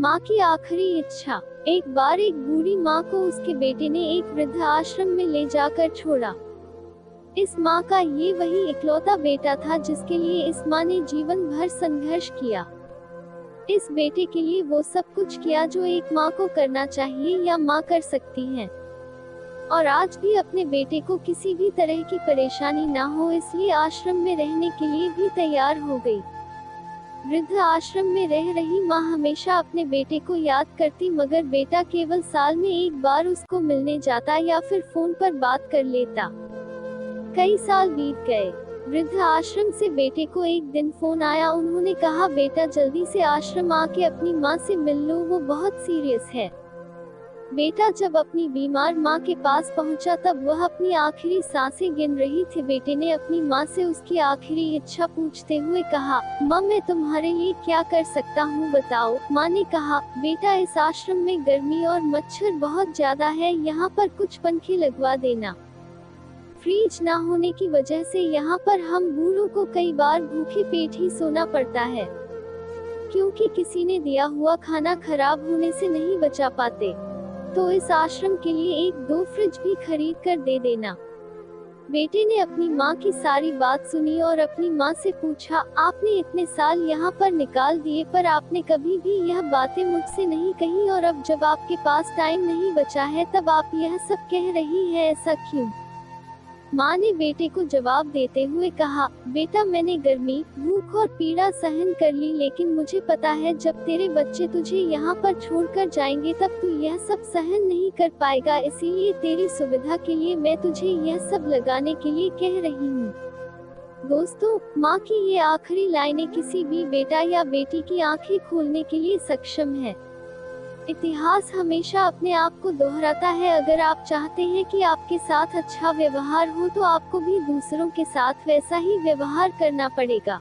माँ की आखिरी इच्छा। एक बार एक बूढ़ी माँ को उसके बेटे ने एक वृद्ध आश्रम में ले जाकर छोड़ा। इस माँ का ये वही इकलौता बेटा था जिसके लिए इस माँ ने जीवन भर संघर्ष किया। इस बेटे के लिए वो सब कुछ किया जो एक माँ को करना चाहिए या माँ कर सकती है। और आज भी अपने बेटे को किसी भी तरह की परेशानी ना हो इसलिए आश्रम में रहने के लिए भी तैयार हो गई। वृद्ध आश्रम में रह रही माँ हमेशा अपने बेटे को याद करती मगर बेटा केवल साल में एक बार उसको मिलने जाता या फिर फोन पर बात कर लेता। कई साल बीत गए। वृद्ध आश्रम से बेटे को एक दिन फोन आया। उन्होंने कहा, बेटा जल्दी से आश्रम आके अपनी माँ से मिल लो, वो बहुत सीरियस है। बेटा जब अपनी बीमार माँ के पास पहुंचा तब वह अपनी आखिरी सांसें गिन रही थी। बेटे ने अपनी माँ से उसकी आखिरी इच्छा पूछते हुए कहा, माँ मैं तुम्हारे लिए क्या कर सकता हूँ बताओ। माँ ने कहा, बेटा इस आश्रम में गर्मी और मच्छर बहुत ज्यादा है, यहाँ पर कुछ पंखे लगवा देना। फ्रिज ना होने की वजह से यहाँ पर हम बूढ़ों को कई बार भूखे पेट ही सोना पड़ता है, क्योंकि किसी ने दिया हुआ खाना खराब होने से नहीं बचा पाते। तो इस आश्रम के लिए एक दो फ्रिज भी खरीद कर दे देना। बेटे ने अपनी माँ की सारी बात सुनी और अपनी माँ से पूछा, आपने इतने साल यहाँ पर निकाल दिए पर आपने कभी भी यह बातें मुझसे नहीं कही और अब जब आपके पास टाइम नहीं बचा है तब आप यह सब कह रही है, ऐसा क्यों? माँ ने बेटे को जवाब देते हुए कहा, बेटा मैंने गर्मी, भूख और पीड़ा सहन कर ली लेकिन मुझे पता है जब तेरे बच्चे तुझे यहाँ पर छोड़कर जाएंगे तब तू यह सब सहन नहीं कर पाएगा, इसीलिए तेरी सुविधा के लिए मैं तुझे यह सब लगाने के लिए कह रही हूँ। दोस्तों, माँ की ये आखिरी लाइनें किसी भी बेटा या बेटी की आंखें खोलने के लिए सक्षम है। इतिहास हमेशा अपने आप को दोहराता है। अगर आप चाहते हैं कि आपके साथ अच्छा व्यवहार हो तो आपको भी दूसरों के साथ वैसा ही व्यवहार करना पड़ेगा।